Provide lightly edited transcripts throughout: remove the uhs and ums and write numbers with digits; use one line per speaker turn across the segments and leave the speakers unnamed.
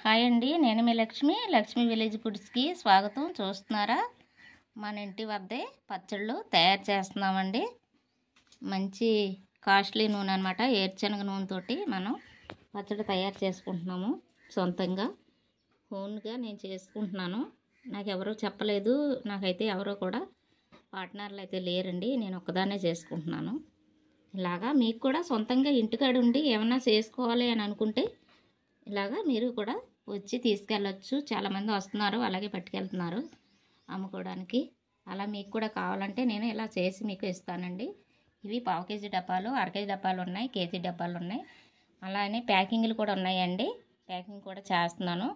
Hi అండి, నేను మీ Lakshmi village ఫుడ్స్కి స్వాగతం. చూస్తున్నారా, మన ఇంటి వద్దే పచ్చళ్ళు తయారు చేస్తున్నామండి. మంచి కాస్ట్లీ నూనె అనమాట, ఏరుశనగ నూనెతోటి మనం పచ్చడి తయారు చేసుకుంటున్నాము. సొంతంగా ఓన్గా నేను చేసుకుంటున్నాను. నాకు ఎవరో చెప్పలేదు, నాకైతే ఎవరో కూడా పార్ట్నర్లు అయితే లేరండి, నేను ఒక్కదాన్నే చేసుకుంటున్నాను. ఇలాగా మీకు కూడా సొంతంగా ఇంటికాడ ఉండి ఏమన్నా చేసుకోవాలి అని అనుకుంటే ఇలాగా మీరు కూడా వచ్చి తీసుకెళ్ళచ్చు. చాలామంది వస్తున్నారు, అలాగే పట్టుకెళ్తున్నారు అమ్ముకోవడానికి. అలా మీకు కూడా కావాలంటే నేను ఇలా చేసి మీకు ఇస్తానండి. ఇవి పావు కేజీ డబ్బాలు, అర కేజీ డబ్బాలు ఉన్నాయి, కేజీ డబ్బాలు ఉన్నాయి. అలానే ప్యాకింగ్లు కూడా ఉన్నాయండి, ప్యాకింగ్ కూడా చేస్తున్నాను.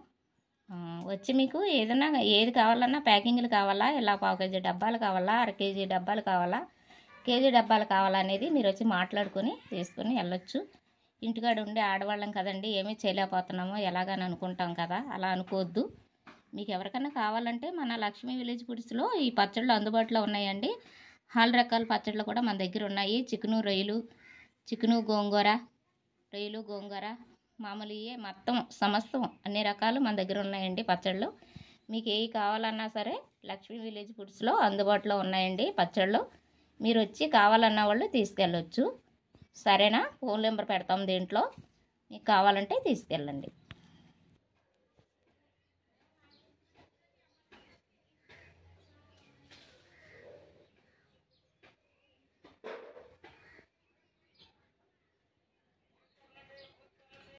వచ్చి మీకు ఏదైనా ఏది కావాలన్నా ప్యాకింగ్లు కావాలా, ఇలా పావు కేజీ డబ్బాలు కావాలా, అర కేజీ డబ్బాలు కావాలా, కేజీ డబ్బాలు కావాలా అనేది మీరు వచ్చి మాట్లాడుకొని తీసుకొని వెళ్ళొచ్చు. ఇంటికాడ ఉండే ఆడవాళ్ళం కదండి, ఏమీ చేయలేకపోతున్నామో ఎలాగని అనుకుంటాం కదా, అలా అనుకోవద్దు. మీకు ఎవరికైనా కావాలంటే మన లక్ష్మీ విలేజ్ ఫుడ్స్లో ఈ పచ్చళ్ళు అందుబాటులో ఉన్నాయండి. ఆల్ రకాల పచ్చళ్ళు కూడా మన దగ్గర ఉన్నాయి. చికెను గోంగూర, రొయ్యలు గోంగూర, మామూలుయే మొత్తం సమస్తం అన్ని రకాలు మన దగ్గర ఉన్నాయండి పచ్చళ్ళు. మీకు ఏవి కావాలన్నా సరే లక్ష్మీ విలేజ్ ఫుడ్స్లో అందుబాటులో ఉన్నాయండి పచ్చళ్ళు. మీరు వచ్చి కావాలన్న వాళ్ళు తీసుకెళ్ళొచ్చు. సరేనా? ఫోన్ నెంబర్ పెడతాం దీంట్లో, మీకు కావాలంటే తీసుకెళ్ళండి.